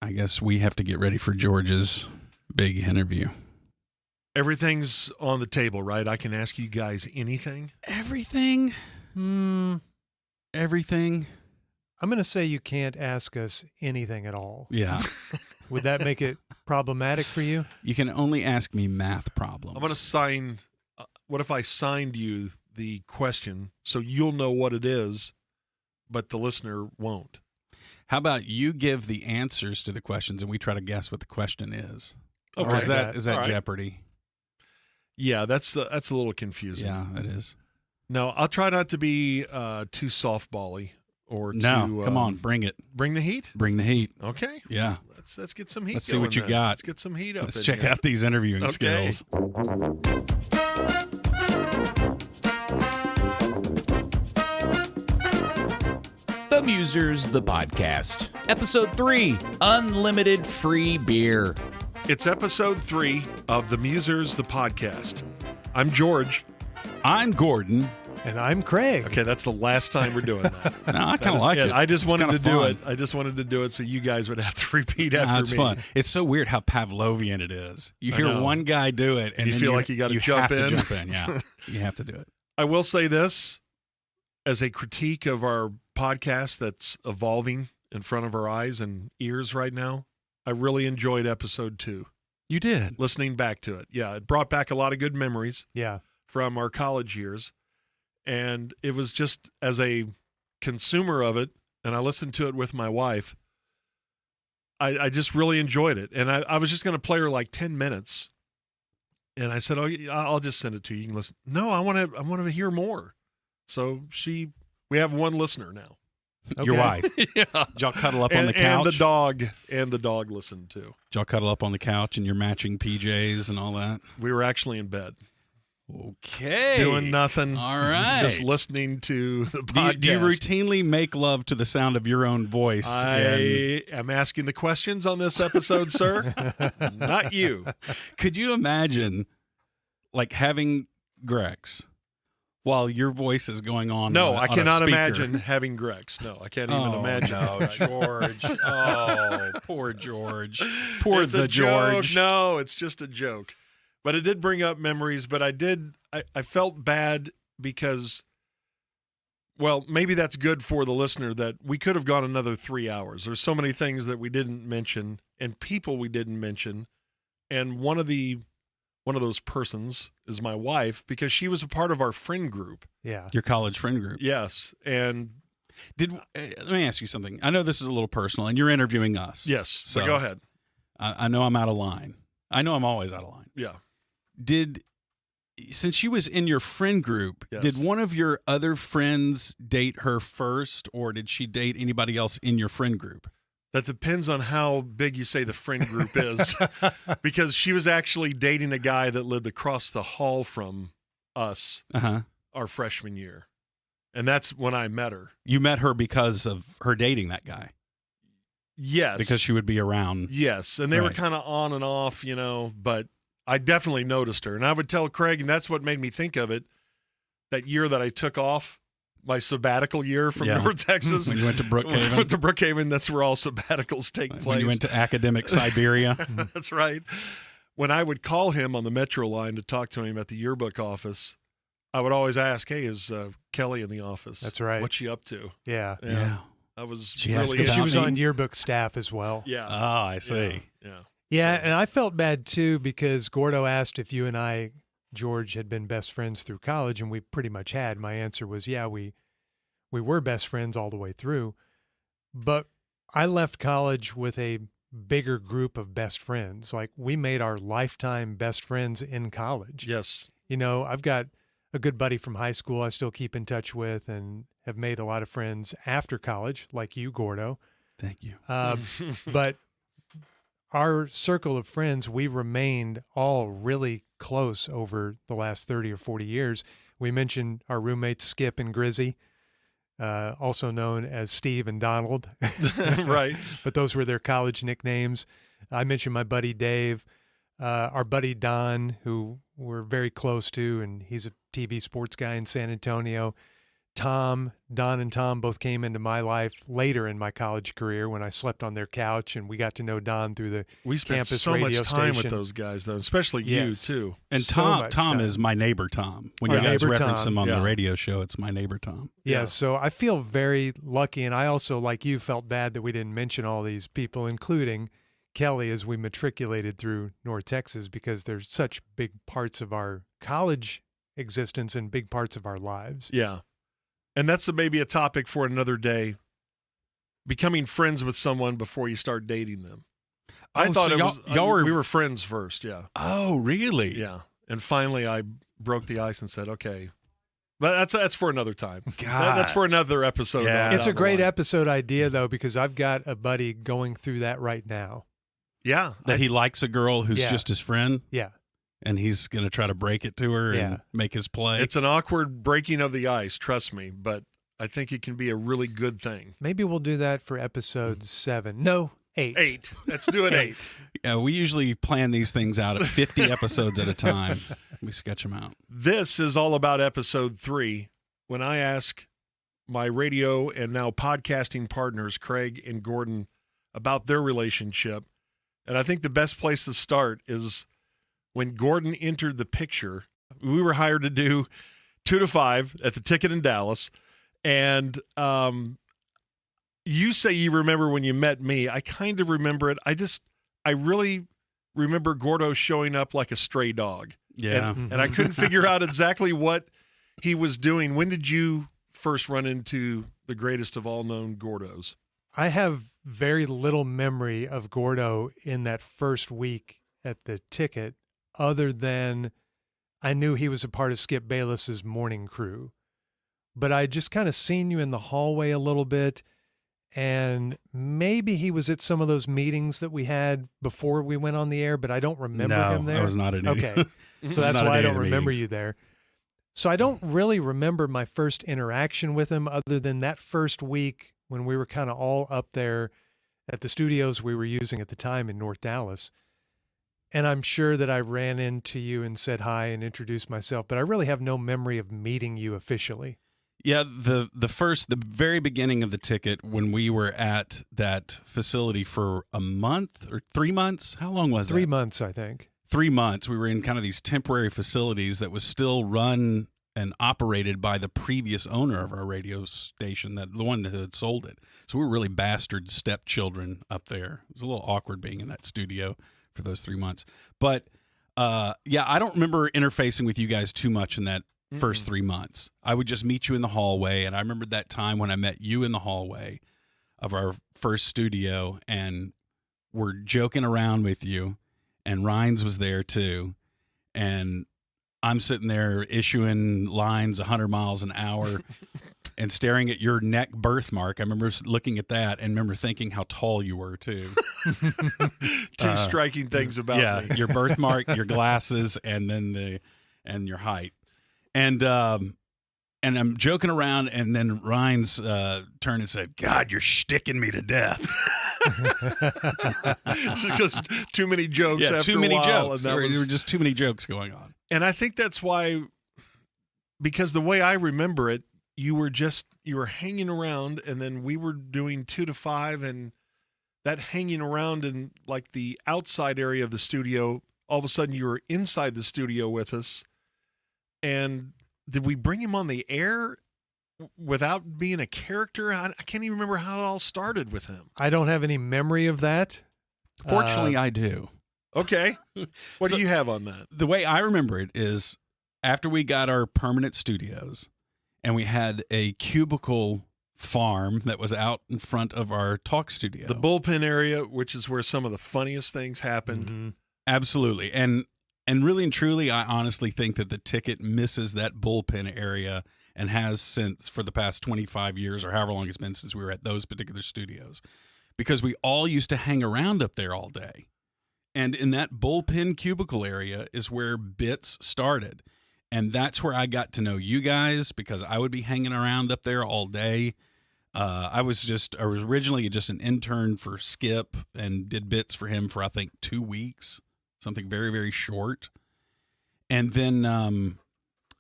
I guess we have to get ready for George's big interview. Everything's on the table, right? I can ask you guys anything? Everything? Everything? I'm going to say you can't ask us anything at all. Yeah. Would that make it problematic for you? You can only ask me math problems. I'm going to sign. What if I signed you the question so you'll know what it is, but the listener won't? How about you give the answers to the questions and we try to guess what the question is? Okay. Or is that All right. Jeopardy? Yeah, that's a little confusing. Yeah, it is. No, I'll try not to be too softball-y or No, come on, bring it. Bring the heat? Bring the heat. Okay. Yeah. Let's get some heat. Let's see what you then. got. Let's get some heat up. Let's in check here. out these interviewing Okay. skills. The Musers, the podcast. Episode 3, Unlimited Free Beer. It's episode 3 of The Musers, the podcast. I'm George. I'm Gordon. And I'm Craig. Okay, that's the last time we're doing that. No, I That kind of is like it. I just It's wanted kinda to do fun. it. I just wanted to do it so you guys would have to repeat after That's me. fun. It's so weird how Pavlovian it is. You I hear know. one guy do it, and You then feel like you gotta jump have in. to jump in. Yeah, you have to do it. I will say this as a critique of our podcast that's evolving in front of our eyes and ears right now. I really enjoyed episode 2. You did. Listening back to it. Yeah, it brought back a lot of good memories Yeah. from our college years. And it was just as a consumer of it, and I listened to it with my wife, I just really enjoyed it. And I was just going to play her like 10 minutes. And I said, I'll just send it to you. You can listen. No, I want to hear more. So we have one listener now. Your Okay. wife. Yeah. Did y'all cuddle up on the couch? And the dog listened too. Did y'all cuddle up on the couch in your matching PJs and all that? We were actually in bed. Okay. Doing nothing. All right. Just listening to the Do podcast. you routinely make love to the sound of your own voice? I am asking the questions on this episode, sir. Not you. Could you imagine, like, having Grex while your voice is going on? No, on I a cannot speaker? imagine having Grex. No, I can't even imagine. No, George. Oh, poor George. Poor It's the a joke. George. No, it's just a joke. But it did bring up memories, but I felt bad because, well, maybe that's good for the listener that we could have gone another 3 hours. There's so many things that we didn't mention and people we didn't mention. And one of those persons is my wife because she was a part of our friend group. Yeah. Your college friend group. Yes. And let me ask you something. I know this is a little personal, and you're interviewing us. yes, So so go ahead. I know I'm out of line. I know I'm always out of line. Yeah. Since she was in your friend group, Yes. did one of your other friends date her first, or did she date anybody else in your friend group? That depends on how big you say the friend group is. Because she was actually dating a guy that lived across the hall from us Uh-huh. our freshman year. And that's when I met her. You met her because of her dating that guy, Yes. because she would be around. Yes. And they were Right. kind of on and off, but I definitely noticed her. And I would tell Craig, and that's what made me think of it, that year that I took off, my sabbatical year from Yeah. North Texas. When you went to When I Brookhaven, went to Brookhaven, that's where all sabbaticals take place. when you went to academic Siberia. That's right. When I would call him on the Metro line to talk to him at the yearbook office, I would always ask, "Hey, is Kelly in the office? That's right. What's she up to?" Yeah. Yeah. I was She asked really about She was me? on yearbook staff as well. Yeah. Oh, I see. Yeah. Yeah, So- and I felt bad too because Gordo asked if you and I, George, had been best friends through college, and we pretty much had. My answer was, yeah, we were best friends all the way through. But I left college with a bigger group of best friends. Like, we made our lifetime best friends in college. Yes. You know, I've got a good buddy from high school I still keep in touch with and have made a lot of friends after college, like you, Gordo. Thank you. But our circle of friends, we remained all really close over the last 30 or 40 years. We mentioned our roommates, Skip and Grizzy, also known as Steve and Donald. Right. But those were their college nicknames. I mentioned my buddy Dave, our buddy Don, who we're very close to, and he's a TV sports guy in San Antonio. Don and Tom both came into my life later in my college career when I slept on their couch, and we got to know Don through the We spent campus so radio much time station. with those guys, though, especially Yes. you, too. And So Tom much Tom time. is my neighbor Tom. When Our you guys neighbor reference Tom. him on Yeah. the radio show, it's my neighbor Tom. Yeah, Yeah. so I feel very lucky, and I also, like you, felt bad that we didn't mention all these people, including Kelly, as we matriculated through North Texas, because they're such big parts of our college existence and big parts of our lives. Yeah. And that's maybe a topic for another day. Becoming friends with someone before you start dating them. I Oh, thought so it y'all- was y'all were- we were friends first, yeah. Oh, really? Yeah. And finally I broke the ice and said, okay. But that's for another time. That's for another episode. Yeah. It's a down the great line. episode idea, though, because I've got a buddy going through that right now. Yeah. That he likes a girl who's Yeah. just his friend, Yeah. and he's going to try to break it to her Yeah. and make his play. It's an awkward breaking of the ice, trust me, but I think it can be a really good thing. Maybe we'll do that for episode 7. No, 8. 8. Let's do it 8. Yeah, we usually plan these things out at 50 episodes at a time. We sketch them out. This is all about episode 3, when I ask my radio and now podcasting partners, Craig and Gordon, about their relationship. And I think the best place to start is when Gordon entered the picture. We were hired to do 2 to 5 at the Ticket in Dallas. And you say you remember when you met me. I kind of remember it. I really remember Gordo showing up like a stray dog. Yeah. And I couldn't figure out exactly what he was doing. When did you first run into the greatest of all known Gordos? I have very little memory of Gordo in that first week at the Ticket, other than I knew he was a part of Skip Bayless's morning crew. But I just kind of seen you in the hallway a little bit, and maybe he was at some of those meetings that we had before we went on the air, but I don't remember no, him there. I was not at any. Okay. So that's Not why at I any don't of the remember meetings. you there. So I don't really remember my first interaction with him other than that first week when we were kind of all up there at the studios we were using at the time in North Dallas. And I'm sure that I ran into you and said hi and introduced myself, but I really have no memory of meeting you officially. Yeah, the very beginning of the Ticket, when we were at that facility for a month or 3 months. How long was 3 that? months, I think. 3 months. We were in kind of these temporary facilities that was still run and operated by the previous owner of our radio station, the one that had sold it. So we were really bastard stepchildren up there. It was a little awkward being in that studio for those 3 months. But yeah, I don't remember interfacing with you guys too much in that first 3 months. I would just meet you in the hallway, and I remember that time when I met you in the hallway of our first studio, and we're joking around with you, and Rhines was there too, and I'm sitting there issuing lines 100 miles an hour and staring at your neck birthmark. I remember looking at that and remember thinking how tall you were too. Two striking things about me. Your birthmark, your glasses, and then your height. And I'm joking around, and then Rhines turned and said, "God, you're sticking me to death." Just too many jokes Yeah, after too many a while. jokes. And There that were was, just too many jokes going on. and I think that's why, because the way I remember it, you were hanging around, and then we were doing 2 to 5, and that hanging around in like the outside area of the studio, all of a sudden you were inside the studio with us. And did we bring him on the air without being a character? I can't even remember how it all started with him. I don't have any memory of that. Fortunately, I do. Okay. What So- do you have on that? The way I remember it is after we got our permanent studios and we had a cubicle farm that was out in front of our talk studio. The bullpen area, which is where some of the funniest things happened. Mhm. Absolutely. And really and truly, I honestly think that the Ticket misses that bullpen area and has since for the past 25 years or however long it's been since we were at those particular studios, because we all used to hang around up there all day. And in that bullpen cubicle area is where bits started. And that's where I got to know you guys, because I would be hanging around up there all day. I was originally just an intern for Skip and did bits for him for, I think, 2 weeks, something very, very short. And then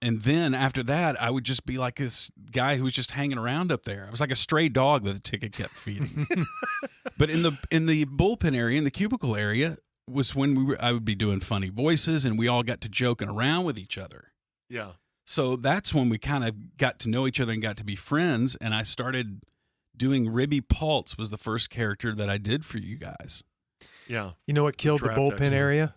And then after that, I would just be like this guy who was just hanging around up there. I was like a stray dog that the ticket kept feeding. But in the bullpen area, in the cubicle area, was when I would be doing funny voices, and we all got to joking around with each other. Yeah. So that's when we kind of got to know each other and got to be friends. And I started doing Ribby Paltz was the first character that I did for you guys. Yeah. You know what killed the Draft bullpen excellent. area?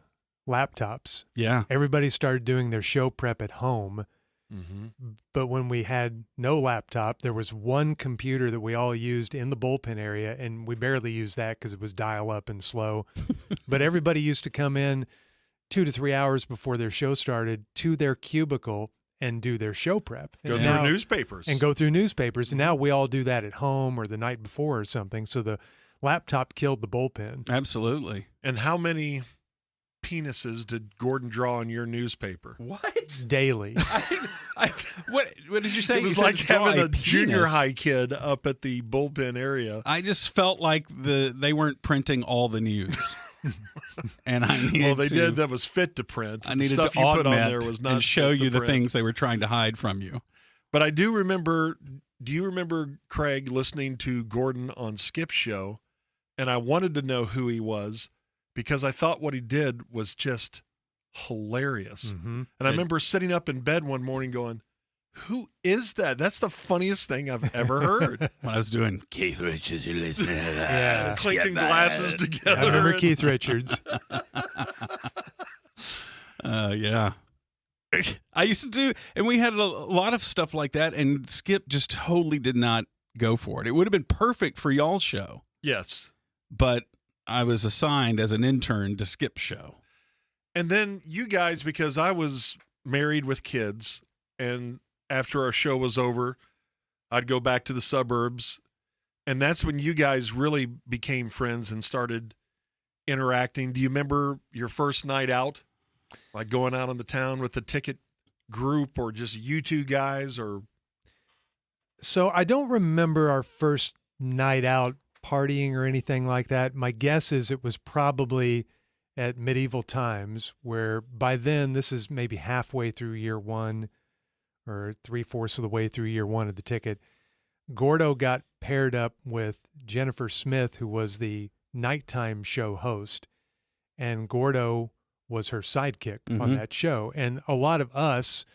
Laptops. Yeah. Everybody started doing their show prep at home. Mm-hmm. But when we had no laptop, there was one computer that we all used in the bullpen area, and we barely used that because it was dial-up and slow. But everybody used to come in 2 to 3 hours before their show started to their cubicle and do their show prep. Go And through now- newspapers. And go through newspapers. And now we all do that at home or the night before or something. So the laptop killed the bullpen. Absolutely. And how many penises did Gordon draw in your newspaper? What? Daily. What did you say? It was You like said draw having a junior penis. high kid up at the bullpen area. I just felt like they weren't printing all the news. And I needed Well, they to, did that was fit to print. I The needed stuff to you put on augment there was not and show fit to you the print. things they were trying to hide from you. But I do remember, do you remember Craig listening to Gordon on Skip's show? And I wanted to know who he was because I thought what he did was just hilarious. Mm-hmm. And I remember sitting up in bed one morning going, who is that? That's the funniest thing I've ever heard. When I was doing Keith Richards, you listening to that? Yeah. Clinking glasses I together. remember and- Keith Richards. Yeah. I used to do, and we had a lot of stuff like that, and Skip just totally did not go for it. It would have been perfect for y'all's show, Yes. but I was assigned as an intern to Skip's show. And then you guys, because I was married with kids, and after our show was over, I'd go back to the suburbs. And that's when you guys really became friends and started interacting. Do you remember your first night out? Like going out on the town with the ticket group or just you two guys or So I don't remember our first night out partying or anything like that. My guess is it was probably at medieval times where by then, this is maybe halfway through year one or 3/4 of the way through year one of the ticket. Gordo got paired up with Jennifer Smith, who was the nighttime show host, and Gordo was her sidekick on Mhm. that show. And a lot of us,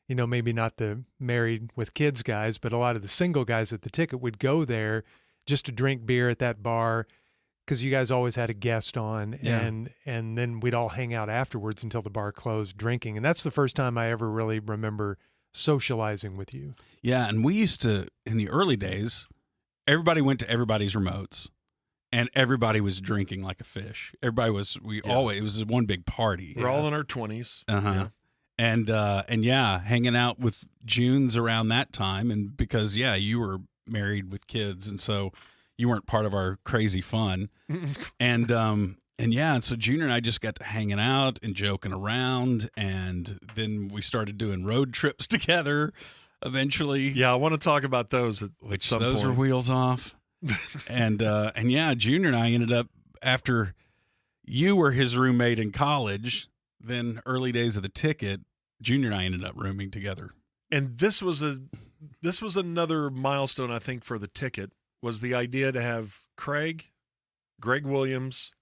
you know, maybe not the married with kids guys, but a lot of the single guys at the ticket would go there just to drink beer at that bar because you guys always had a guest on, Yeah. and then we'd all hang out afterwards until the bar closed drinking. And that's the first time I ever really remember socializing with you. Yeah, and we used to, in the early days, everybody went to everybody's remotes, and everybody was drinking like a fish. Everybody was, it was one big party. we're all in our 20s. Uh-huh. And yeah, hanging out with Junes around that time, and because you were married with kids, and so you weren't part of our crazy fun. And so Junior and I just got to hanging out and joking around, and then we started doing road trips together eventually. Yeah, I want to talk about those at Which some those point. were wheels off. and Junior and I ended up, after you were his roommate in college, then early days of the ticket, Junior and I ended up rooming together. And this was another milestone, I think, for the ticket, was the idea to have Greg Williams,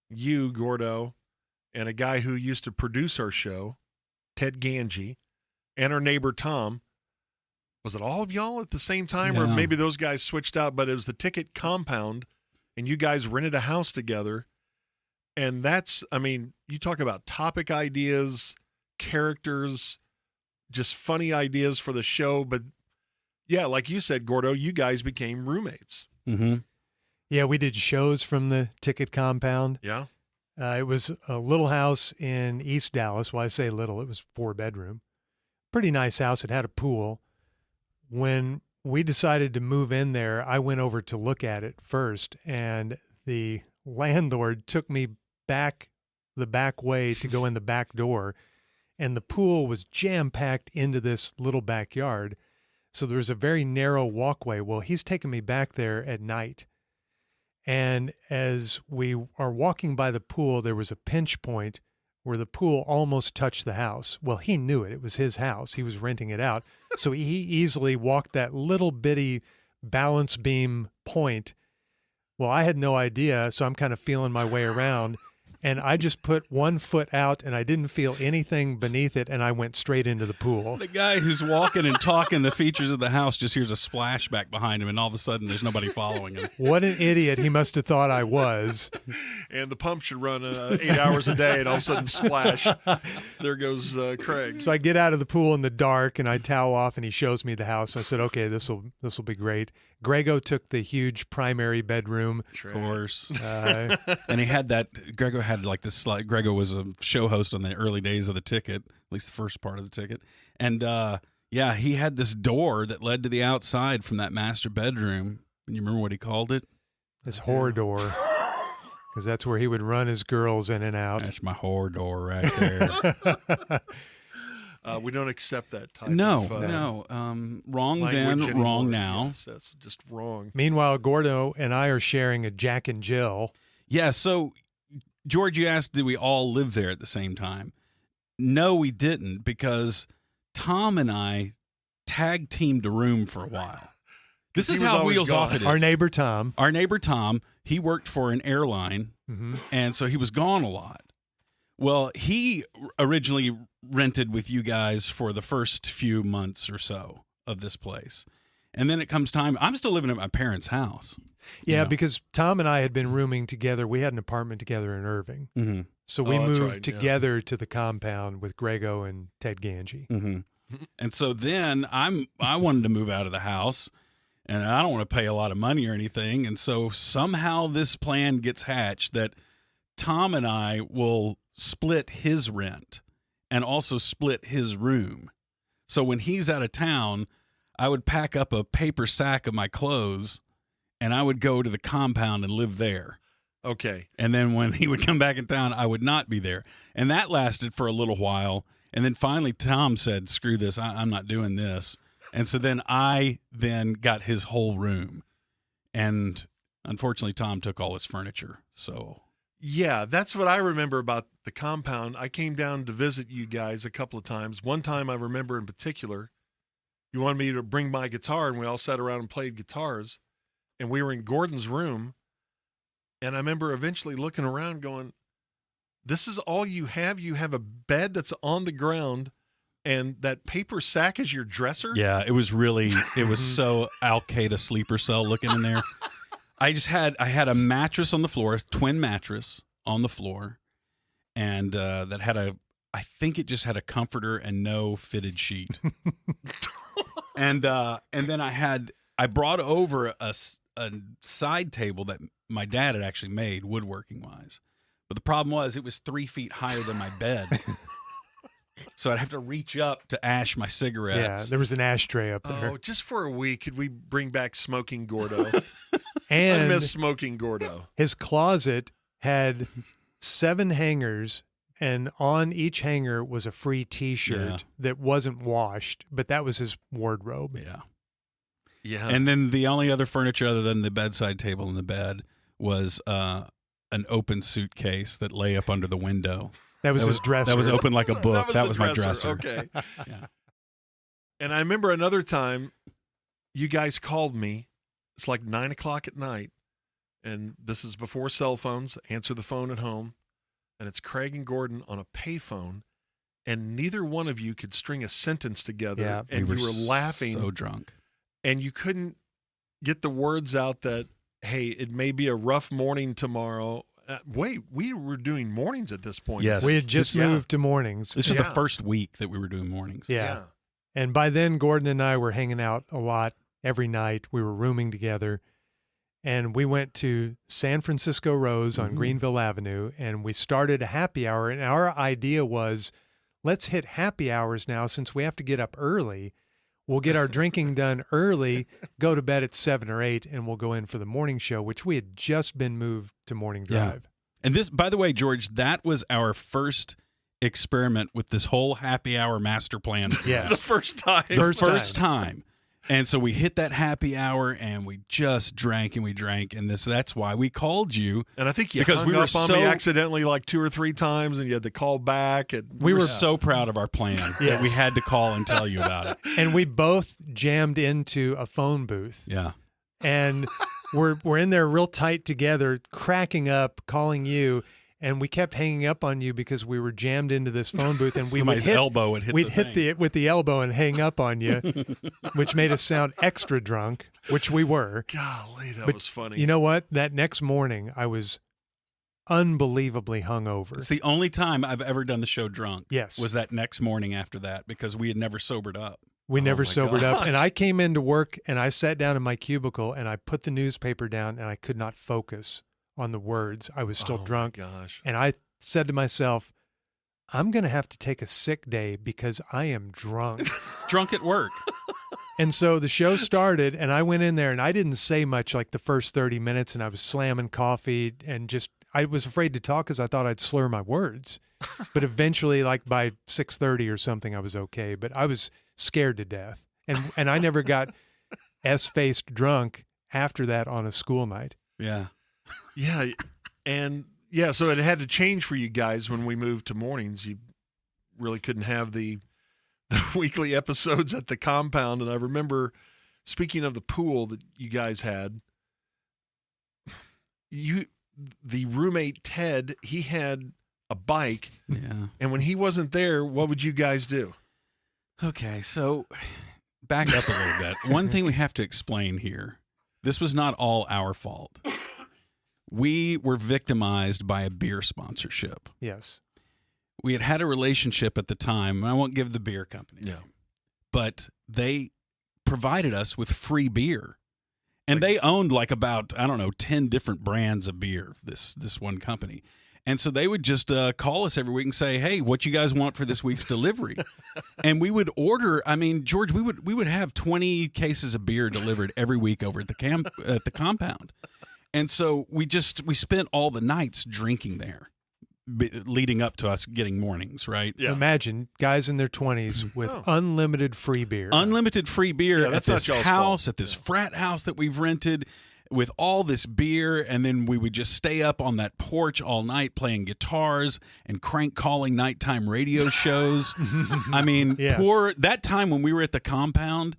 you, Gordo, and a guy who used to produce our show, Ted Ganji, and our neighbor Tom. Was it all of y'all at the same time? Or Yeah. maybe those guys switched out, but it was the ticket compound, and you guys rented a house together. And that's, I mean, you talk about topic ideas, characters, just funny ideas for the show. But yeah, like you said, Gordo, you guys became roommates. Mm-hmm. Yeah, we did shows from the ticket compound. Yeah. It was a little house in East Dallas. Well, I say little, it was 4-bedroom. Pretty nice house. It had a pool. When we decided to move in there, I went over to look at it first, and the landlord took me back the back way to go in the back door, and the pool was jam-packed into this little backyard. So there was a very narrow walkway. Well, he's taking me back there at night. And as we are walking by the pool, there was a pinch point where the pool almost touched the house. Well, he knew it. It was his house. He was renting it out. So he easily walked that little bitty balance beam point. Well, I had no idea, so I'm kind of feeling my way around. And I just put one foot out, and I didn't feel anything beneath it, and I went straight into the pool. The guy who's walking and talking the features of the house just hears a splashback behind him, and all of a sudden there's nobody following him. What an idiot he must have thought I was. And the pump should run 8 hours a day, and all of a sudden, splash. There goes Craig. So I get out of the pool in the dark, and I towel off, and he shows me the house. I said, okay, this will be great. Grego took the huge primary bedroom. Of course. And he had that, Grego had like this slide. Grego was a show host on the early days of the ticket, at least the first part of the ticket. And yeah, he had this door that led to the outside from that master bedroom. And you remember what he called it? His whore door. Because that's where he would run his girls in and out. That's my whore door right there. We don't accept that type no. Wrong then, anymore. wrong now. Yes, that's just wrong. Meanwhile, Gordo and I are sharing a Jack and Jill. Yeah, so George, you asked, did we all live there at the same time? No, we didn't, because Tom and I tag teamed a room for a while. This is how Wheels Off it is. Our neighbor Tom, he worked for an airline, and so he was gone a lot. Well, he originally rented with you guys for the first few months or so of this place. And then it comes time, I'm still living at my parents' house. Yeah, because Tom and I had been rooming together. We had an apartment together in Irving. Mm-hmm. So we moved together to the compound with Grego and Ted Ganji. Mm-hmm. And so then I wanted to move out of the house, and I don't want to pay a lot of money or anything. And so somehow this plan gets hatched that Tom and I will split his rent and also split his room. So when he's out of town, I would pack up a paper sack of my clothes and I would go to the compound and live there. Okay. And then when he would come back in town, I would not be there. And that lasted for a little while. And then finally Tom said, screw this, I'm not doing this. And so then I got his whole room. And unfortunately, Tom took all his furniture. So yeah, that's what I remember about the compound. I came down to visit you guys a couple of times. One time I remember in particular, you wanted me to bring my guitar, and we all sat around and played guitars. And we were in Gordon's room. And I remember eventually looking around going, this is all you have? You have a bed that's on the ground and that paper sack is your dresser? Yeah, it was so Al-Qaeda sleeper cell looking in there. I had a mattress on the floor, twin mattress on the floor, and that had I think it just had a comforter and no fitted sheet. and then I brought over a side table that my dad had actually made woodworking wise. But the problem was it was 3 feet higher than my bed. So I'd have to reach up to ash my cigarettes. Yeah, there was an ashtray up there. Oh, just for a week, could we bring back Smoking Gordo? And I miss Smoking Gordo. His closet had 7 hangers, and on each hanger was a free T-shirt that wasn't washed, but that was his wardrobe. Yeah. Yeah. And then the only other furniture other than the bedside table and the bed was an open suitcase that lay up under the window. That was his dresser. That was open like a book. That was my dresser. Okay. Yeah. And I remember another time you guys called me. It's like 9 o'clock at night. And this is before cell phones. Answer the phone at home. And it's Craig and Gordon on a payphone. And neither one of you could string a sentence together. Yeah, and you were laughing. So drunk. And you couldn't get the words out that, hey, it may be a rough morning tomorrow. Wait, we were doing mornings at this point. Yes. We had just moved to mornings. This is the first week that we were doing mornings. Yeah. And by then, Gordon and I were hanging out a lot every night. We were rooming together. And we went to San Francisco Rose on Greenville Avenue, and we started a happy hour. And our idea was, let's hit happy hours now since we have to get up early. We'll get our drinking done early, go to bed at 7 or 8, and we'll go in for the morning show, which we had just been moved to Morning Drive. Yeah. And this, by the way, George, that was our first experiment with this whole happy hour master plan. Yes. The first time. The first time. And so we hit that happy hour, and we just drank and we drank, and that's why we called you. And I think you because hung we were up on so me accidentally like 2 or 3 times, and you had to call back. And we were so proud of our plan that we had to call and tell you about it. And we both jammed into a phone booth. Yeah. And we're in there real tight together, cracking up, calling you. And we kept hanging up on you because we were jammed into this phone booth, and Somebody's elbow would hit. We'd the hit thing. with the elbow and hang up on you, which made us sound extra drunk, which we were. Golly, that But was funny. You know what? That next morning, I was unbelievably hungover. It's the only time I've ever done the show drunk. Yes. Was that next morning after that, because we had never sobered up. We never my sobered up. gosh. And I came into work, and I sat down in my cubicle, and I put the newspaper down, and I could not focus on the words. I was still Oh, my drunk. gosh. And I said to myself, I'm going to have to take a sick day because I am drunk. Drunk at work. And so the show started, and I went in there, and I didn't say much like the first 30 minutes, and I was slamming coffee and just, I was afraid to talk because I thought I'd slur my words. But eventually, like by 6:30 or something, I was okay. But I was scared to death. And I never got S-faced drunk after that on a school night. Yeah. Yeah, and yeah, so it had to change for you guys when we moved to mornings. You really couldn't have the weekly episodes at the compound. And I remember, speaking of the pool that you guys had, the roommate Ted, he had a bike, Yeah. and when he wasn't there, what would you guys do? Okay, so back up a little bit. One thing we have to explain here. This was not all our fault. We were victimized by a beer sponsorship. Yes. We had a relationship at the time, and I won't give the beer company name, but they provided us with free beer. And they owned like about, 10 different brands of beer, this one company. And so they would just call us every week and say, "Hey, what you guys want for this week's delivery?" And we would order. I mean, George, we would have 20 cases of beer delivered every week over at the compound. And so we spent all the nights drinking there, leading up to us getting mornings, right? Yeah. Imagine guys in their 20s with unlimited free beer. Unlimited free beer Yeah, at that's not this y'all's house, fault. at this frat house that we've rented, with all this beer, and then we would just stay up on that porch all night playing guitars and crank calling nighttime radio shows. I mean, Yes. that time when we were at the compound,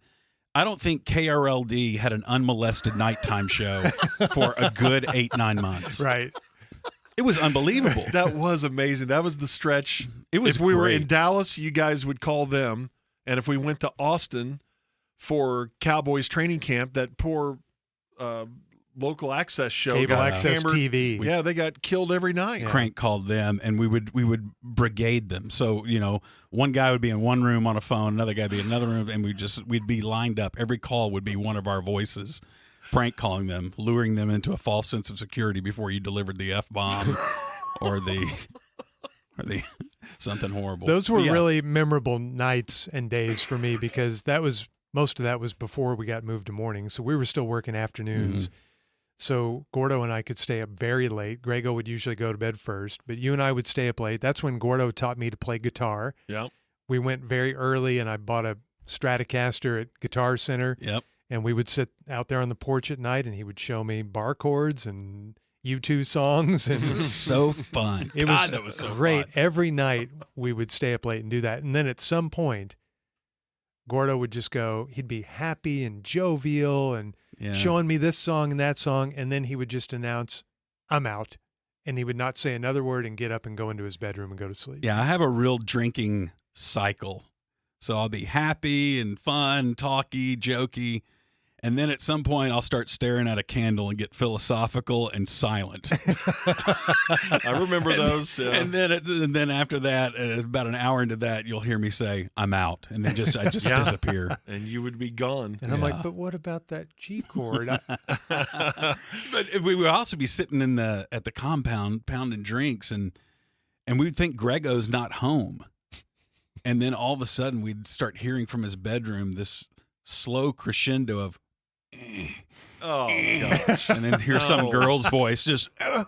I don't think KRLD had an unmolested nighttime show for a good 8-9 months. Right. It was unbelievable. That was amazing. That was the stretch. It was If we were in great. Dallas, you guys would call them. And if we went to Austin for Cowboys training camp, that poor local access show Cable got access hammered. TV. Yeah, they got killed every night. Crank called them, and we would brigade them. So one guy would be in one room on a phone, another guy would be in another room, and we'd be lined up. Every call would be one of our voices, prank calling them, luring them into a false sense of security before you delivered the F-bomb or the something horrible. Those were But yeah, really memorable nights and days for me because most of that was before we got moved to mornings. So we were still working afternoons. So Gordo and I could stay up very late. Grego would usually go to bed first, but you and I would stay up late. That's when Gordo taught me to play guitar. Yeah. We went very early, and I bought a Stratocaster at Guitar Center. Yep. And we would sit out there on the porch at night, and he would show me bar chords and U2 songs. It And was so fun. it God, was, that was so great. fun. Every night we would stay up late and do that. And then at some point, Gordo would just go, he'd be happy and jovial and Yeah. showing me this song and that song. And then he would just announce, I'm out. And he would not say another word and get up and go into his bedroom and go to sleep. Yeah, I have a real drinking cycle. So I'll be happy and fun, talky, jokey. And then at some point, I'll start staring at a candle and get philosophical and silent. I remember those. Yeah. And then after that, about an hour into that, you'll hear me say, "I'm out," and then I just Yeah. disappear. And you would be gone. And I'm Yeah. like, but what about that G chord? But we would also be sitting at the compound pounding drinks, and we'd think Grego's not home, and then all of a sudden we'd start hearing from his bedroom this slow crescendo of. Oh, gosh. And then hear some girl's voice just, Oh,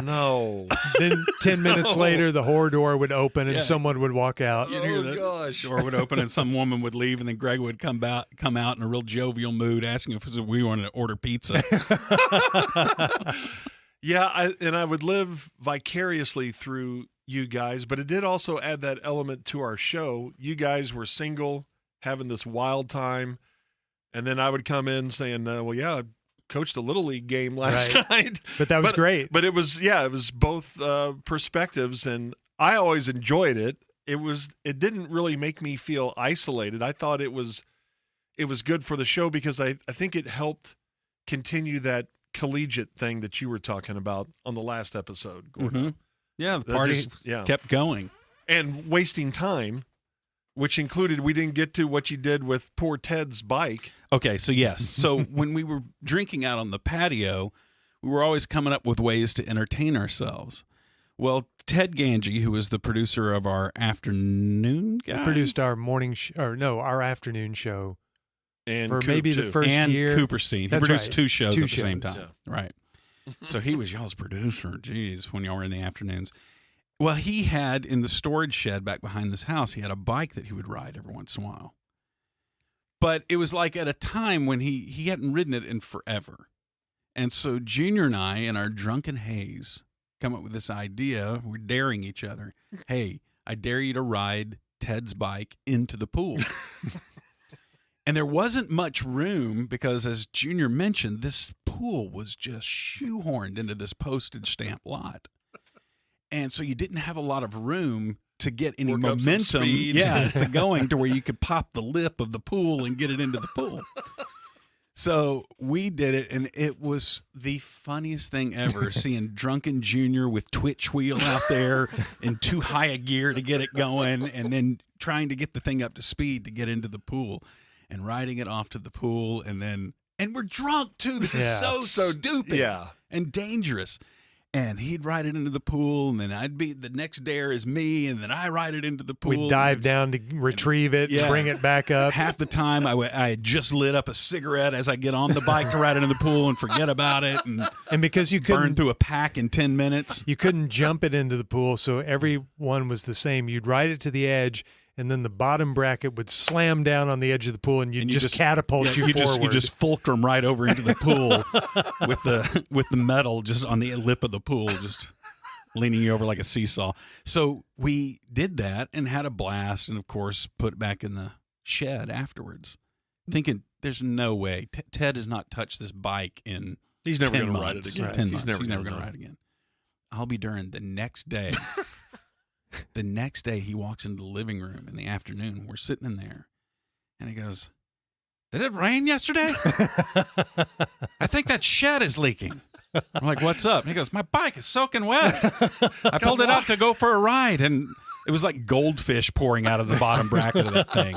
no. Then 10 minutes later, the horror door would open and someone would walk out. you'd hear Oh, the gosh. door would open and some woman would leave, and then Greg would come out in a real jovial mood asking if we wanted to order pizza. Yeah, I would live vicariously through you guys, but it did also add that element to our show. You guys were single, having this wild time, and then I would come in saying, well, yeah, I coached a Little League game last night. But that was great. But it was both perspectives, and I always enjoyed it. It didn't really make me feel isolated. I thought it was good for the show because I think it helped continue that collegiate thing that you were talking about on the last episode, Gordon. Mm-hmm. Yeah, the That party just- kept going. And wasting time, which included we didn't get to what you did with poor Ted's bike. Okay, so yes. So when we were drinking out on the patio, we were always coming up with ways to entertain ourselves. Well, Ted Ganji, who was the producer of our afternoon guy, Produced our our afternoon show And for Coop, maybe the too. first and year. Cooperstein. He That's produced right. two shows Two at the same shows. time. Right. So he was y'all's producer, geez, when y'all were in the afternoons. Well, he had in the storage shed back behind this house, he had a bike that he would ride every once in a while. But it was like at a time when he hadn't ridden it in forever. And so Junior and I, in our drunken haze, come up with this idea. We're daring each other. Hey, I dare you to ride Ted's bike into the pool. And there wasn't much room because, as Junior mentioned, this pool was just shoehorned into this postage stamp lot. And so you didn't have a lot of room to get any Work up some momentum speed. to going to where you could pop the lip of the pool and get it into the pool. So we did it, and it was the funniest thing ever, seeing drunken Junior with twitch wheel out there in too high a gear to get it going, and then trying to get the thing up to speed to get into the pool. And riding it off to the pool, and we're drunk too. This is so stupid, and dangerous. And he'd ride it into the pool, and then I'd be the next dare is me, and then I ride it into the pool. We'd dive down to retrieve it, bring it back up. Half the time, I had just lit up a cigarette as I get on the bike to ride it in the pool and forget about it, And because you burn couldn't through a pack in 10 minutes. you couldn't jump it into the pool, so everyone was the same. You'd ride it to the edge, and then the bottom bracket would slam down on the edge of the pool, and you'd just catapult you forward. You just fulcrum right over into the pool with the metal just on the lip of the pool, just leaning you over like a seesaw. So we did that and had a blast, and of course put it back in the shed afterwards, thinking there's no way Ted has not touched this bike in He's never 10 going to ride it months. again. 10 He's months. never He's never gonna going to ride again. I'll be darned. The next day. The next day, he walks into the living room in the afternoon. We're sitting in there, and he goes, "Did it rain yesterday? I think that shed is leaking." I'm like, "What's up?" And he goes, "My bike is soaking wet. I pulled it out to go for a ride, and it was like goldfish pouring out of the bottom bracket of that thing."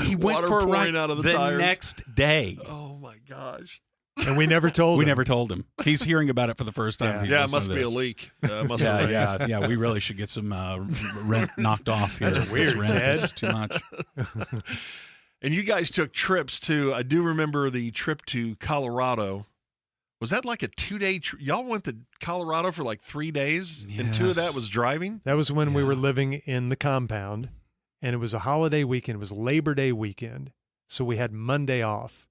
He went Water for a pouring ride out of the the tires. next day. Oh, my gosh. And we never told We him. never told him. He's hearing about it for the first time. Yeah. He's Yeah, it listening must to be a this. leak. Must have rained. Yeah. We really should get some rent knocked off here. That's weird, This rent Ted. is too much. And you guys took trips too. I do remember the trip to Colorado. Was that like a 2-day trip? Y'all went to Colorado for like 3 days, and 2 of that Yes. was driving? That was when we Yeah. were living in the compound, and it was a holiday weekend. It was Labor Day weekend. So we had Monday off.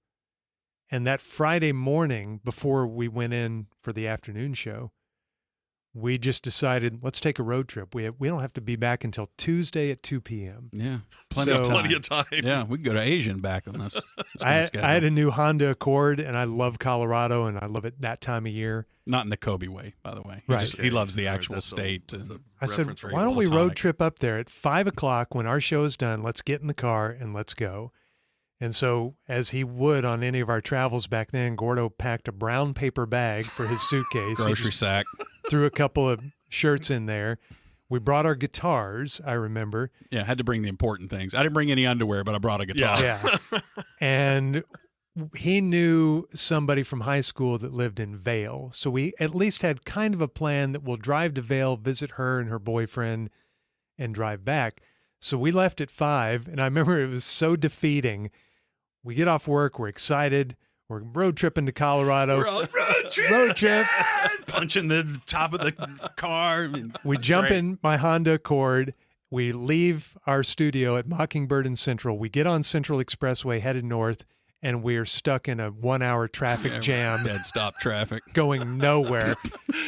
And that Friday morning, before we went in for the afternoon show, we just decided, let's take a road trip. We don't have to be back until Tuesday at 2 p.m. Yeah, plenty So- of time. Plenty of time. Yeah, we could go to Asia and back on this. I had a new Honda Accord, and I love Colorado, and I love it that time of year. Not in the Kobe way, by the way. Right. He loves the Right, actual that's state. that's a I said, reference why don't we road platonic. trip up there at 5 o'clock when our show is done? Let's get in the car and let's go. And so, as he would on any of our travels back then, Gordo packed a brown paper bag for his suitcase. He Grocery just sack. threw a couple of shirts in there. We brought our guitars, I remember. Yeah, had to bring the important things. I didn't bring any underwear, but I brought a guitar. Yeah. And he knew somebody from high school that lived in Vail. So we at least had kind of a plan that we'll drive to Vail, visit her and her boyfriend, and drive back. So we left at 5, and I remember it was so defeating we get off work. We're excited. We're road tripping to Colorado. We're all, road trip! Road trip. Punching the top of the car. We jump great. in my Honda Accord. We leave our studio at Mockingbird and Central. We get on Central Expressway headed north, and we're stuck in a 1-hour traffic jam. Dead stop traffic. Going nowhere.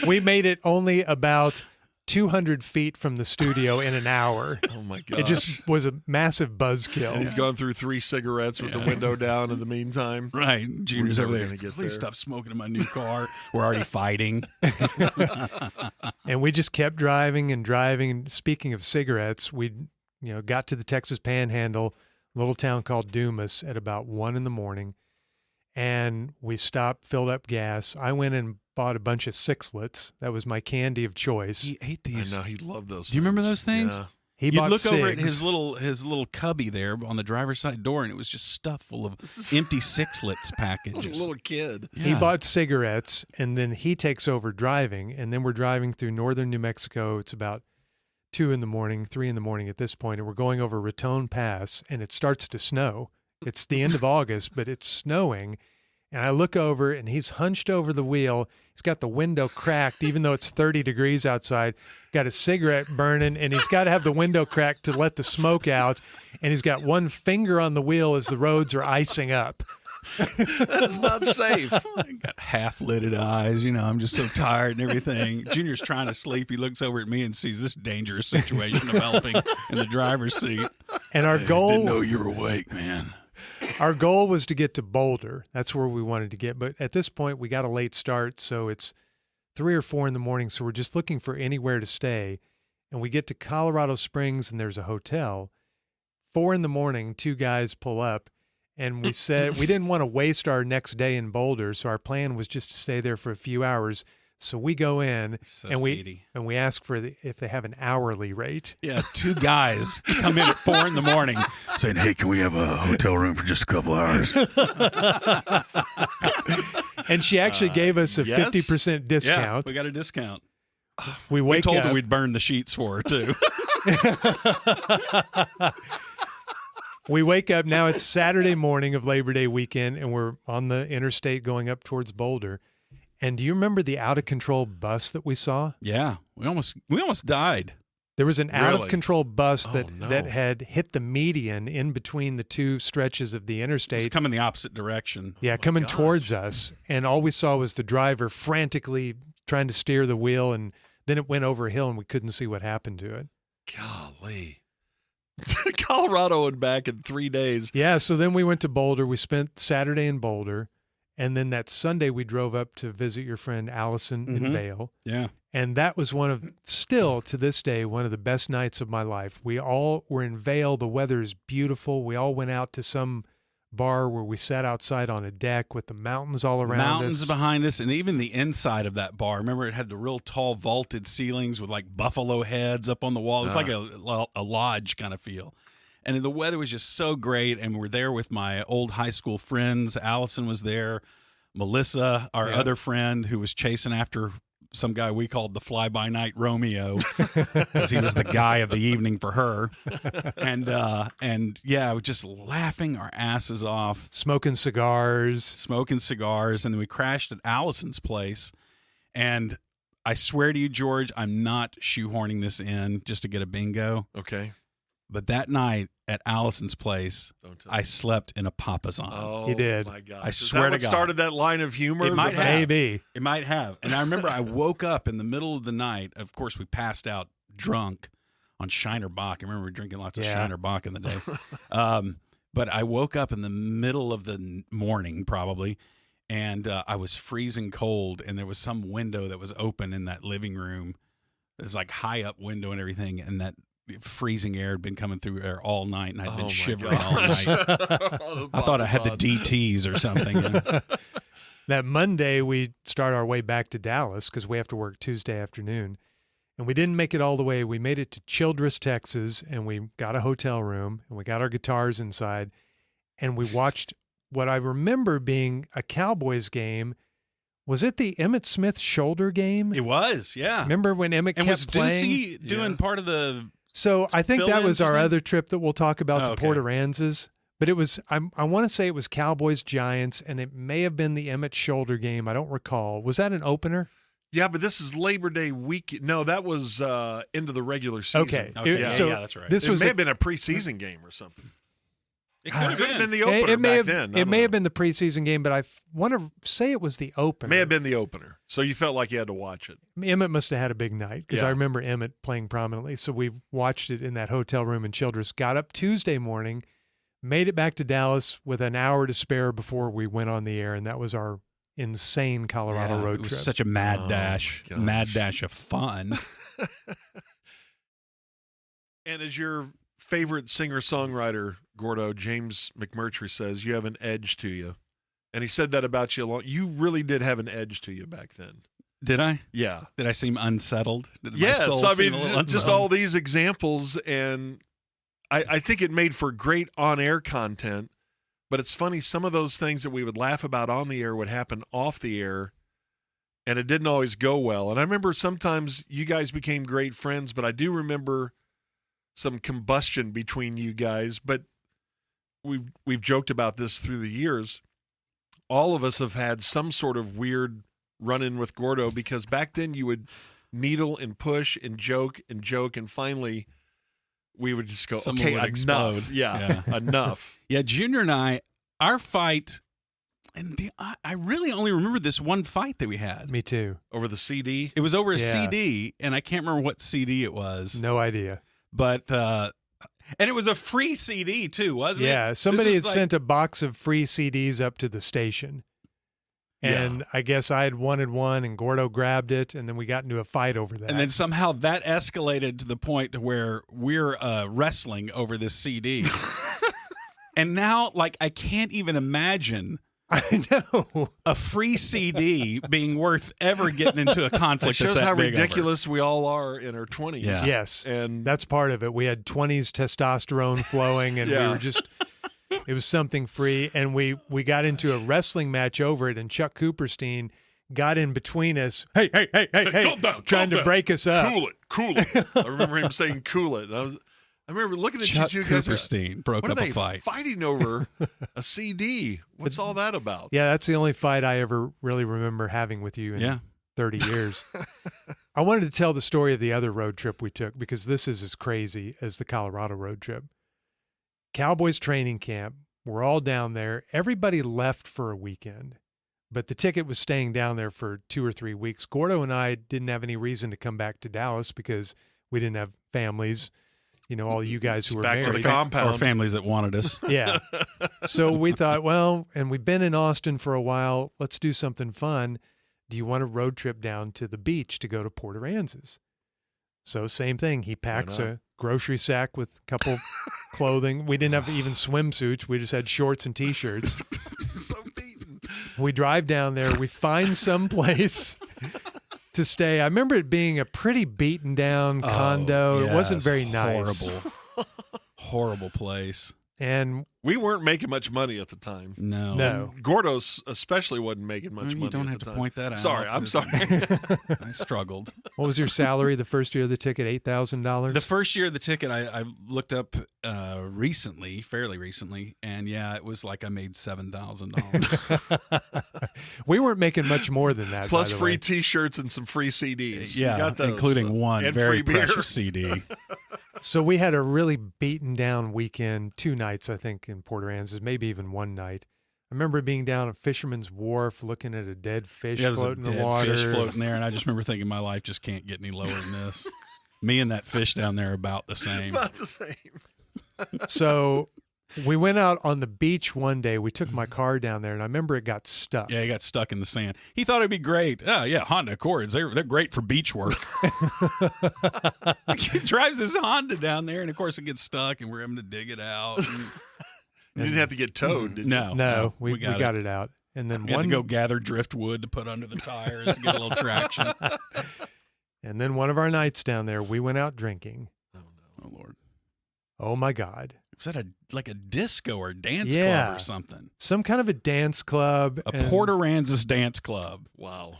We made it only about 200 feet from the studio in an hour. Oh my God! It just was a massive buzzkill. And he's gone through 3 cigarettes with the window down in the meantime. Right. Junior's We're over never there. gonna get Please there. stop smoking in my new car. We're already fighting. And we just kept driving and driving. And speaking of cigarettes, we got to the Texas Panhandle, a little town called Dumas, at about 1 a.m. And we stopped, filled up gas. I went and bought a bunch of Sixlets. That was my candy of choice. He ate these. I know he loved those. Do you remember things. those things? Yeah. He You'd bought look over at cigs. his little cubby there on the driver's side door, and it was just stuffed full of empty Sixlets I was a packages. little kid. He Yeah. bought cigarettes, and then he takes over driving, and then we're driving through northern New Mexico. It's about 2 a.m, 3 a.m. at this point, and we're going over Raton Pass, and it starts to snow. It's the end of August, but it's snowing, and I look over, and he's hunched over the wheel. He's got the window cracked, even though it's 30 degrees outside. Got a cigarette burning, and he's got to have the window cracked to let the smoke out, and he's got one finger on the wheel as the roads are icing up. That's not safe. I got half-lidded eyes. I'm just so tired and everything. Junior's trying to sleep. He looks over at me and sees this dangerous situation developing in the driver's seat. And our Didn't goal know you were awake, man. Our goal was to get to Boulder. That's where we wanted to get. But at this point, we got a late start, so it's 3 or 4 in the morning. So we're just looking for anywhere to stay. And we get to Colorado Springs, and there's a hotel. 4 in the morning, 2 guys pull up. And we said we didn't want to waste our next day in Boulder, so our plan was just to stay there for a few hours. So we go in So and seedy. we ask for if they have an hourly rate. Yeah, 2 guys come in at 4 in the morning saying, "Hey, can we have a hotel room for just a couple hours?" And she actually gave us a yes. 50% Yeah, discount. we got a discount. We We wake told up. her we'd burn the sheets for her too. We wake up. Now it's Saturday morning of Labor Day weekend, and we're on the interstate going up towards Boulder. And do you remember the out-of-control bus that we saw? Yeah, we almost died. There was an Really? out-of-control bus Oh, no. that had hit the median in between the 2 stretches of the It's interstate. coming the opposite direction. Yeah, coming gosh. towards us. And all we saw was the driver frantically trying to steer the wheel, and then it went over a hill, and we couldn't see what happened to it. Golly. Colorado and back in 3 days. Yeah, so then we went to Boulder. We spent Saturday in Boulder. And then that Sunday, we drove up to visit your friend Allison in Mhm. Vail. Yeah. And that was still to this day, one of the best nights of my life. We all were in Vail. The weather is beautiful. We all went out to some bar where we sat outside on a deck with the mountains all around Mountains us. behind us, and even the inside of that bar. Remember, it had the real tall vaulted ceilings with like buffalo heads up on the wall. It was like a lodge kind of feel. And the weather was just so great, and we're there with my old high school friends. Allison was there. Melissa, our other friend, who was chasing after some guy we called the fly-by-night Romeo, because he was the guy of the evening for her. And yeah, we're just laughing our asses off, Smoking cigars. smoking cigars, and then we crashed at Allison's place. And I swear to you, George, I'm not shoehorning this in just to get a bingo. Okay. But that night at Allison's place, Don't tell I me. slept in a papasan. Oh, He did. my God. I Is swear that to what God. started that line of humor? It might The- have. Maybe. It might have. And I remember I woke up in the middle of the night. Of course, we passed out drunk on Shiner Bock. I remember we were drinking lots of Yeah. Shiner Bock in the day. But I woke up in the middle of the morning, probably, and I was freezing cold, and there was some window that was open in that living room. It was like high up window and everything, and that freezing air had been coming through there all night, and I'd Oh, been my shivering all gosh. night. Oh, I thought I had the Papasans. DTs or something. You know? That Monday, we start our way back to Dallas because we have to work Tuesday afternoon. And we didn't make it all the way. We made it to Childress, Texas, and we got a hotel room, and we got our guitars inside, and we watched what I remember being a Cowboys game. Was it the Emmitt Smith shoulder game? It was, yeah. Remember when Emmitt And kept was playing? Ducey doing Yeah. part of the? So I think that fill-ins was or our something? other trip that we'll talk about Oh, to okay. Port Aransas. But it was, I want to say it was Cowboys Giants, and it may have been the Emmett Shoulder game. I don't recall. Was that an opener? Yeah, but this is Labor Day week. No, that was into the regular season. Okay. So that's right. This It was may have been a preseason game or something. It could have Could have been been. the opener it may back have, then. It may have been the preseason game, but I want to say it was the opener. May have been the opener. So you felt like you had to watch it. Emmett must have had a big night because Yeah. I remember Emmett playing prominently. So we watched it in that hotel room in Childress, got up Tuesday morning, made it back to Dallas with an hour to spare before we went on the air, and that was our insane Colorado road It was trip. such a mad Oh, dash, gosh. mad dash of fun. And as your favorite singer-songwriter, Gordo, James McMurtry says, you have an edge to you. And he said that about you a lot. You really did have an edge to you back then. Did I? Yeah. Did I seem unsettled? Did my Yes. soul I seem mean, a little just unsettled? all these examples. And I think it made for great on-air content. But it's funny, some of those things that we would laugh about on the air would happen off the air. And it didn't always go well. And I remember sometimes you guys became great friends, but I do remember some combustion between you guys. But we've joked about this through the years. All of us have had some sort of weird run-in with Gordo because back then you would needle and push and joke, and finally we would just go, Someone okay, would enough. explode. Yeah, enough. Yeah, Junior and our fight, and I really only remember this one fight that we had. Me too. Over the CD. It was over a Yeah. CD, and I can't remember what CD it was. No idea. But and it was a free CD too, wasn't it? Yeah, somebody This had was sent a box of free CDs up to the station. And I guess I had wanted one, and Gordo grabbed it, and then we got into a fight over that. And then somehow that escalated to the point to where we're wrestling over this CD. And now, like, I can't even imagine I know. a free CD being worth ever getting into a It conflict shows that's that how big over. ridiculous we all are in our 20s. Yeah. Yes. And That's part of it. We had 20s testosterone flowing, and we Yeah. were just, it was something free. And we got into a wrestling match over it, and Chuck Cooperstein got in between us. Hey, calm down, trying to break us up. cool it. I remember him saying cool it. And I remember looking at Chuck you guys. Cooperstein broke What are up they a fight. fighting over a CD? What's all that about? Yeah, that's the only fight I ever really remember having with you in Yeah. 30 years. I wanted to tell the story of the other road trip we took because this is as crazy as the Colorado road trip. Cowboys training camp. We're all down there. Everybody left for a weekend, but the ticket was staying down there for 2 or 3 weeks. Gordo and I didn't have any reason to come back to Dallas because we didn't have families. You know, all you guys who were Back to married. the compound. Or families that wanted us. Yeah. So we thought, well, and we've been in Austin for a while. Let's do something fun. Do you want a road trip down to the beach to go to Port Aransas? So same thing. He packs not? a grocery sack with a couple clothing. We didn't have even swimsuits. We just had shorts and T-shirts. So beaten. We drive down there. We find some place to stay. I remember it being a pretty beaten down condo. It wasn't yes, very nice. Horrible place. And We weren't making much money at the time. No. no. Gordos especially wasn't making much Well, money. you don't at have the to time. point that out. Sorry, I'm sorry. I struggled. What was your salary the first year of the ticket? $8,000? The first year of the ticket, I looked up recently, fairly recently, and yeah, it was like I made $7,000. We weren't making much more than that. Plus by the free way. T-shirts and some free CDs. You Yeah, got those. including one And very free beer. precious CD. So we had a really beaten down weekend, 2 nights, I think, in Port Aransas, maybe even one night. I remember being down at Fisherman's Wharf looking at a dead fish Yeah, there's a floating in the dead water. fish floating there, and I just remember thinking my life just can't get any lower than this. Me and that fish down there are about the same. About the same. So we went out on the beach one day. We took my car down there, and I remember it got stuck. Yeah, he got stuck in the sand. He thought it'd be great. Oh, yeah, Honda Accords. They're great for beach work. He drives his Honda down there, and of course it gets stuck, and we're having to dig it out. You didn't have to get towed, did you? No, we got it out. And then We had one to go gather driftwood to put under the tires to get a little traction. and then one of our nights down there, we went out drinking. Oh, no. Oh, Lord. Oh my God. Was that like a disco or dance Yeah. club or something? Some kind of a dance club. A and- Port Aransas dance club. Wow.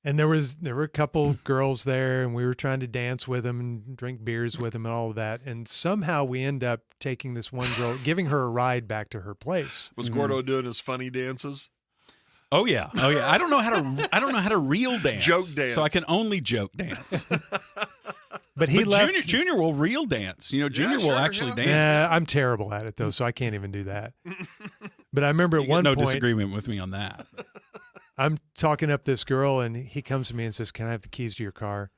And there were a couple girls there, and we were trying to dance with them and drink beers with them and all of that. And somehow we end up taking this one girl, giving her a ride back to her place. Was Gordo doing his funny dances? Oh yeah. I don't know how to reel dance. Joke dance. So I can only joke dance. But he left. Junior will reel dance. Junior will actually dance. Yeah, I'm terrible at it though, so I can't even do that. But I remember at one no point, disagreement with me on that. I'm talking up this girl, and he comes to me and says, "Can I have the keys to your car?"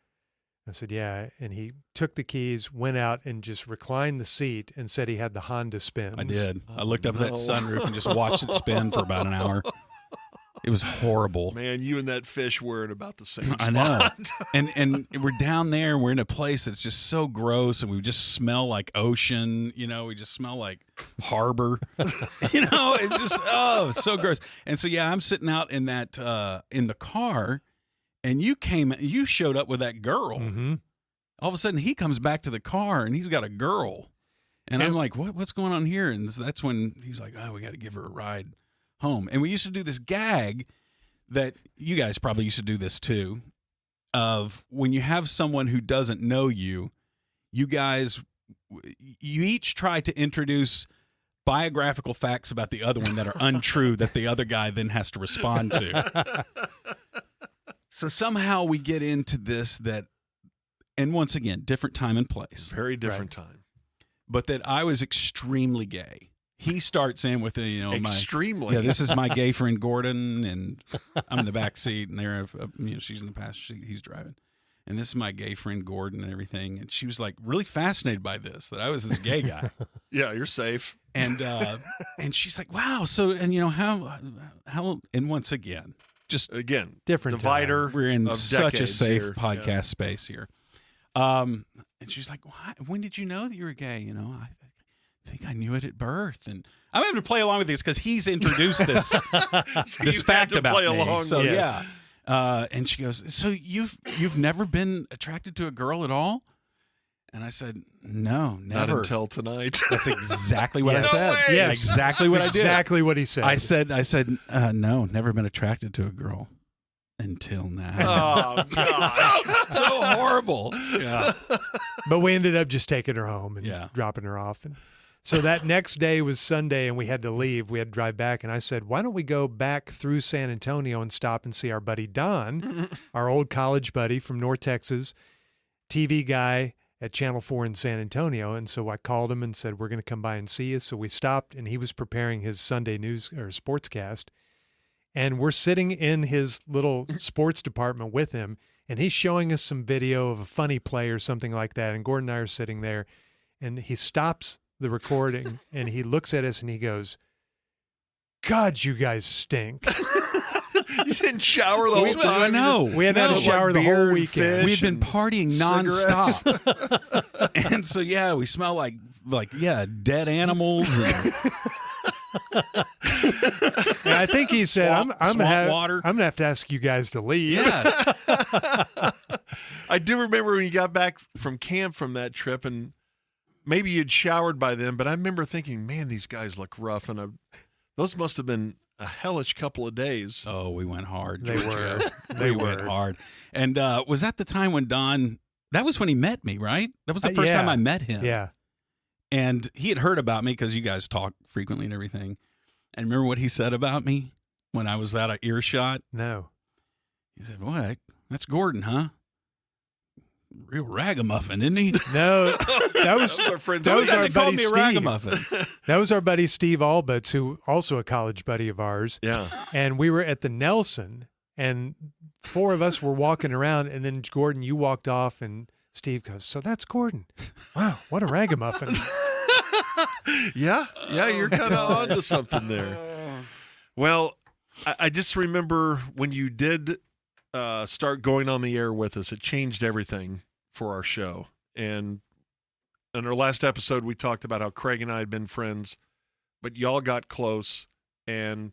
I said, "Yeah." And he took the keys, went out, and just reclined the seat and said he had the Honda Spins. I did. I looked up at that sunroof and just watched it spin for about an hour. It was horrible. Man, you and that fish were in about the same spot. I know. And we're down there, and we're in a place that's just so gross, and we just smell like ocean. We just smell like harbor. It's just it's so gross. And so I'm sitting out in that in the car, and you showed up with that girl. Mm-hmm. All of a sudden, he comes back to the car, and he's got a girl, and I'm like, what's going on here? And that's when he's like, we got to give her a ride home. And we used to do this gag that you guys probably used to do this too, of when you have someone who doesn't know you each try to introduce biographical facts about the other one that are untrue that the other guy then has to respond to. So somehow we get into this and once again, different time and place. Very different time. But that I was extremely gay. He starts in with extremely. This is my gay friend Gordon, and I'm in the back seat, and she's in the passenger seat, he's driving, and this is my gay friend Gordon and everything. And she was like really fascinated by this, that I was this gay guy. Yeah, you're safe. And she's like, wow. So and how and once again, just different divider. We're in such a safe here. podcast space here. And she's like, when did you know that you were gay? I think I knew it at birth, and I'm having to play along with this because he's introduced this this fact about me. So yes. And she goes, "So you've never been attracted to a girl at all?" And I said, "No, never." Not until tonight. That's exactly what I said. way. Yes, exactly what I did. Exactly what he said. I said, no, never been attracted to a girl until now. Oh gosh, so horrible. Yeah. But we ended up just taking her home and Yeah. dropping her off. And so that next day was Sunday, and we had to leave. We had to drive back. And I said, why don't we go back through San Antonio and stop and see our buddy Don, our old college buddy from North Texas, TV guy at Channel 4 in San Antonio. And so I called him and said, we're going to come by and see you. So we stopped, and he was preparing his Sunday news or sportscast. And we're sitting in his little sports department with him, and he's showing us some video of a funny play or something like that. And Gordon and I are sitting there, and he stops the recording, and he looks at us, and he goes, God, you guys stink. You didn't shower the whole time. No, We hadn't had a shower the whole weekend. We had been partying nonstop. And so, we smell like dead animals. And I think he said, I'm going to have to ask you guys to leave. Yeah. I do remember when you got back from camp from that trip, and maybe you'd showered by then, but I remember thinking, man, these guys look rough. And those must have been a hellish couple of days. Oh, we went hard. They were. We went hard. And was that the time when Don, that was when he met me, right? That was the first time I met him. Yeah. And he had heard about me because you guys talk frequently and everything. And remember what he said about me when I was about an earshot? No. He said, boy, that's Gordon, huh? Real ragamuffin, isn't he? No, that was our friend. that was They our called buddy me a Steve. ragamuffin. That was our buddy Steve Albutz, who also a college buddy of ours. Yeah. And we were at the Nelson, and four of us were walking around, and then Gordon, you walked off, and Steve goes, so that's Gordon. Wow, what a ragamuffin. Yeah, you're kind of onto something there. Well, I just remember when you did start going on the air with us, it changed everything for our show. And in our last episode, we talked about how Craig and I had been friends, but y'all got close. And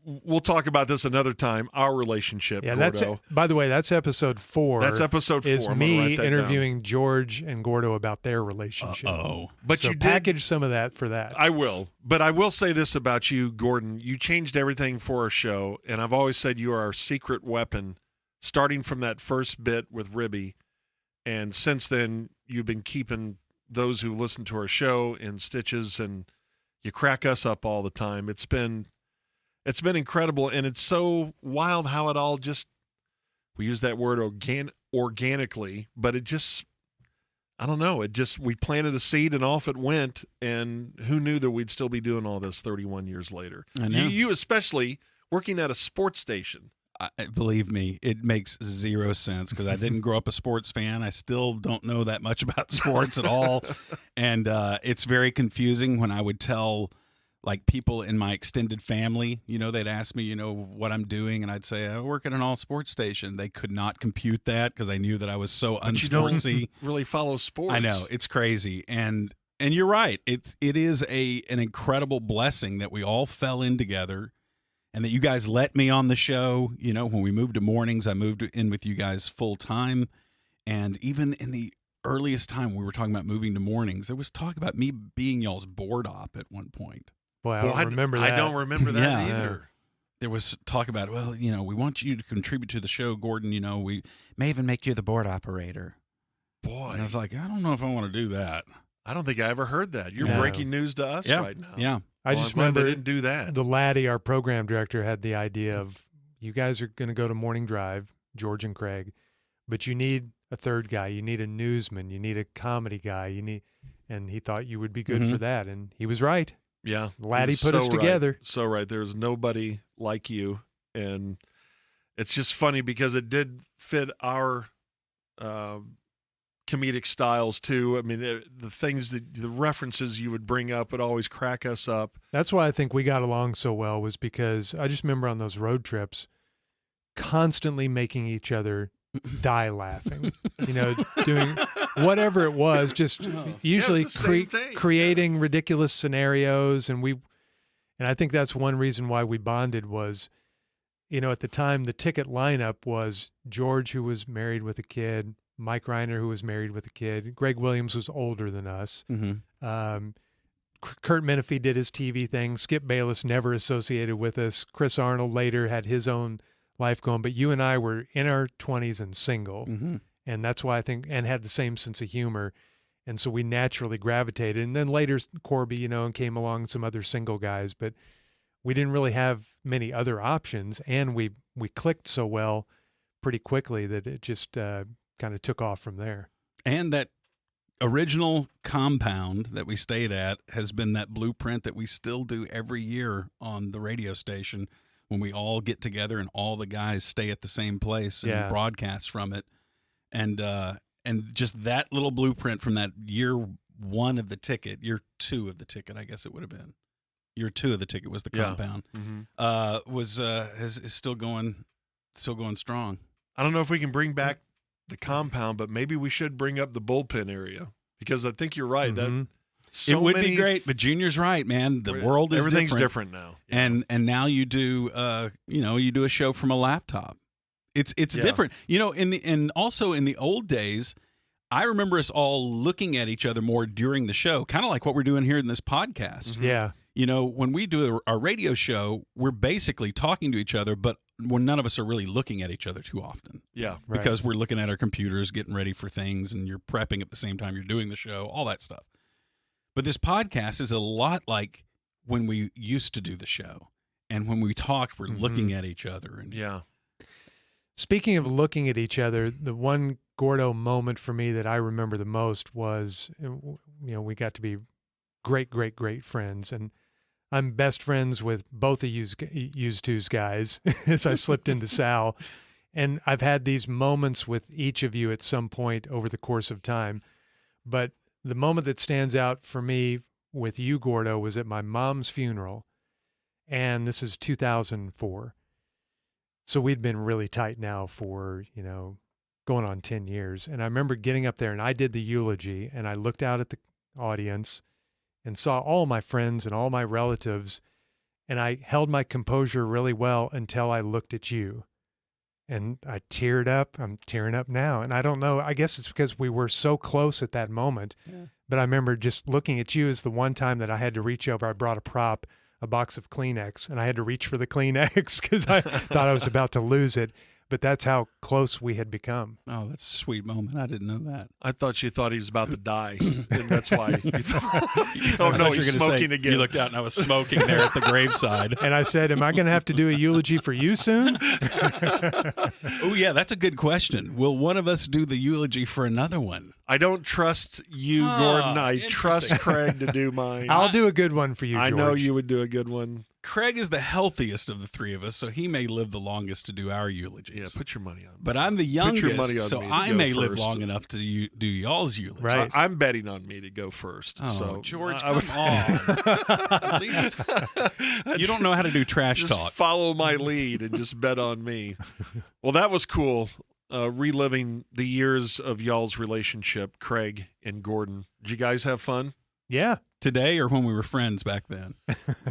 We'll talk about this another time. Our relationship. Yeah, Gordo. by the way, that's episode 4. That's episode 4. Is I'm gonna me write that interviewing George and Gordo about their relationship. But so you package some of that for that. I will. But I will say this about you, Gordon. You changed everything for our show, and I've always said you are our secret weapon, starting from that first bit with Ribby. And since then, you've been keeping those who listen to our show in stitches, and you crack us up all the time. It's been incredible, and it's so wild how it all just, we use that word organically, but it just, I don't know, we planted a seed and off it went, and who knew that we'd still be doing all this 31 years later. I know. You especially working at a sports station. Believe me, it makes zero sense because I didn't grow up a sports fan. I still don't know that much about sports at all. And it's very confusing when I would tell like people in my extended family, they'd ask me, what I'm doing. And I'd say, I work at an all sports station. They could not compute that because I knew that I was so unsportsy. You don't really follow sports. I know, it's crazy. And you're right. It is an incredible blessing that we all fell in together. And that you guys let me on the show. When we moved to mornings, I moved in with you guys full time. And even in the earliest time we were talking about moving to mornings, there was talk about me being y'all's board op at one point. Boy, I don't remember that. I don't remember that either. There was talk about, we want you to contribute to the show, Gordon. We may even make you the board operator. Boy. And I was like, I don't know if I want to do that. I don't think I ever heard that. You're breaking news to us right now. Yeah. I just remember they didn't do that. The laddie, our program director, had the idea of, you guys are going to go to morning drive, George and Craig, but you need a third guy. You need a newsman. You need a comedy guy. And he thought you would be good for that. And he was right. Yeah. Laddie put us together. So right. There's nobody like you. And it's just funny because it did fit our comedic styles too. I mean, the references you would bring up would always crack us up. That's why I think we got along so well, was because I just remember on those road trips constantly making each other die laughing, doing whatever it was, just usually creating ridiculous scenarios. And I think that's one reason why we bonded was, at the time the ticket lineup was George, who was married with a kid, Mike Reiner, who was married with a kid. Greg Williams was older than us. Mm-hmm. Kurt Menefee did his TV thing. Skip Bayless never associated with us. Chris Arnold later had his own life going. But you and I were in our 20s and single. Mm-hmm. And that's why I think, and had the same sense of humor. And so we naturally gravitated. And then later Corby, and came along some other single guys. But we didn't really have many other options. And we clicked so well pretty quickly that it just kind of took off from there. And that original compound that we stayed at has been that blueprint that we still do every year on the radio station when we all get together and all the guys stay at the same place and broadcast from it. And just that little blueprint from that year 1 of the ticket, year 2 of the ticket, I guess it would have been. Year 2 of the ticket was the compound. Mm-hmm. Is still going strong. I don't know if we can bring back the compound, but maybe we should bring up the bullpen area, because I think you're right. Mm-hmm. That it would be great, but Junior's right, man. The world is everything's different now, and now you do you do a show from a laptop. It's different, and also in the old days, I remember us all looking at each other more during the show, kind of like what we're doing here in this podcast. Mm-hmm. Yeah. When we do our radio show, we're basically talking to each other, but none of us are really looking at each other too often. Yeah. Because we're looking at our computers, getting ready for things, and you're prepping at the same time you're doing the show, all that stuff. But this podcast is a lot like when we used to do the show. And when we talked, we're looking at each other. And Speaking of looking at each other, the one Gordo moment for me that I remember the most was, we got to be great, great, great friends. And I'm best friends with both of yous two's guys as I slipped into Sal. And I've had these moments with each of you at some point over the course of time. But the moment that stands out for me with you, Gordo, was at my mom's funeral. And this is 2004. So we'd been really tight now for, going on 10 years. And I remember getting up there and I did the eulogy and I looked out at the audience and saw all my friends and all my relatives. And I held my composure really well until I looked at you. And I teared up. I'm tearing up now. And I don't know. I guess it's because we were so close at that moment. Yeah. But I remember just looking at you as the one time that I had to reach over. I brought a box of Kleenex, and I had to reach for the Kleenex because I thought I was about to lose it. But that's how close we had become. Oh, that's a sweet moment. I didn't know that. I thought you thought he was about to die, and that's why you thought, oh, no, he's smoking again. You looked out, and I was smoking there at the graveside. And I said, am I going to have to do a eulogy for you soon? Oh, yeah, that's a good question. Will one of us do the eulogy for another one? I don't trust you, Gordon. I trust Craig to do mine. I'll do a good one for you, George. I know you would do a good one. Craig is the healthiest of the three of us, so he may live the longest to do our eulogies. Yeah, put your money on me. But I'm the youngest, so I may live long enough to do y'all's eulogy. Right. I'm betting on me to go first. Oh, so George, come on. At least you don't know how to do trash just talk. Follow my lead and just bet on me. Well, that was cool. Reliving the years of y'all's relationship, Craig and Gordon. Did you guys have fun? Yeah. Today or when we were friends back then?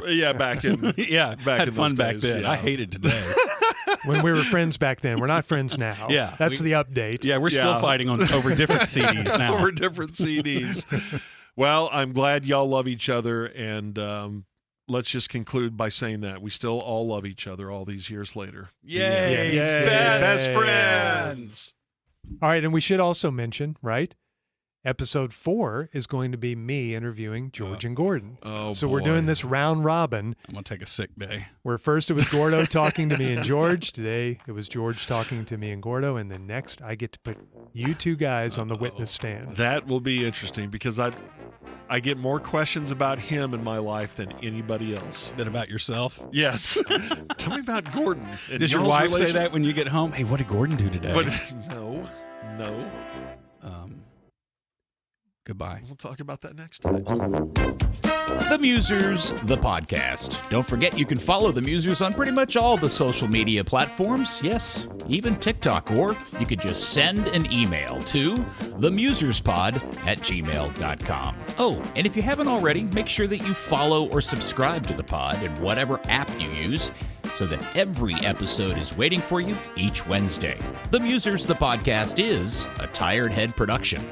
Yeah, back in had fun back then. Yeah. I hated today. When we were friends back then. We're not friends now. Yeah. That's the update. Yeah, we're still fighting over different CDs now. Over different CDs. Well, I'm glad y'all love each other, and let's just conclude by saying that we still all love each other all these years later. Yay! Yay. Best friends! All right, and we should also mention, right? Episode 4 is going to be me interviewing George and Gordon. Oh, so boy. we're doing this round robin. I'm going to take a sick day. Where first it was Gordo talking to me and George. Today it was George talking to me and Gordo. And then next I get to put you two guys on the witness stand. That will be interesting because I get more questions about him in my life than anybody else. Than about yourself? Yes. Tell me about Gordon. Does your wife say that when you get home? Hey, what did Gordon do today? But, no. Goodbye. We'll talk about that next time. The Musers, the podcast. Don't forget you can follow The Musers on pretty much all the social media platforms. Yes, even TikTok. Or you could just send an email to themuserspod@gmail.com. Oh, and if you haven't already, make sure that you follow or subscribe to the pod in whatever app you use so that every episode is waiting for you each Wednesday. The Musers, the podcast is a Tired Head production.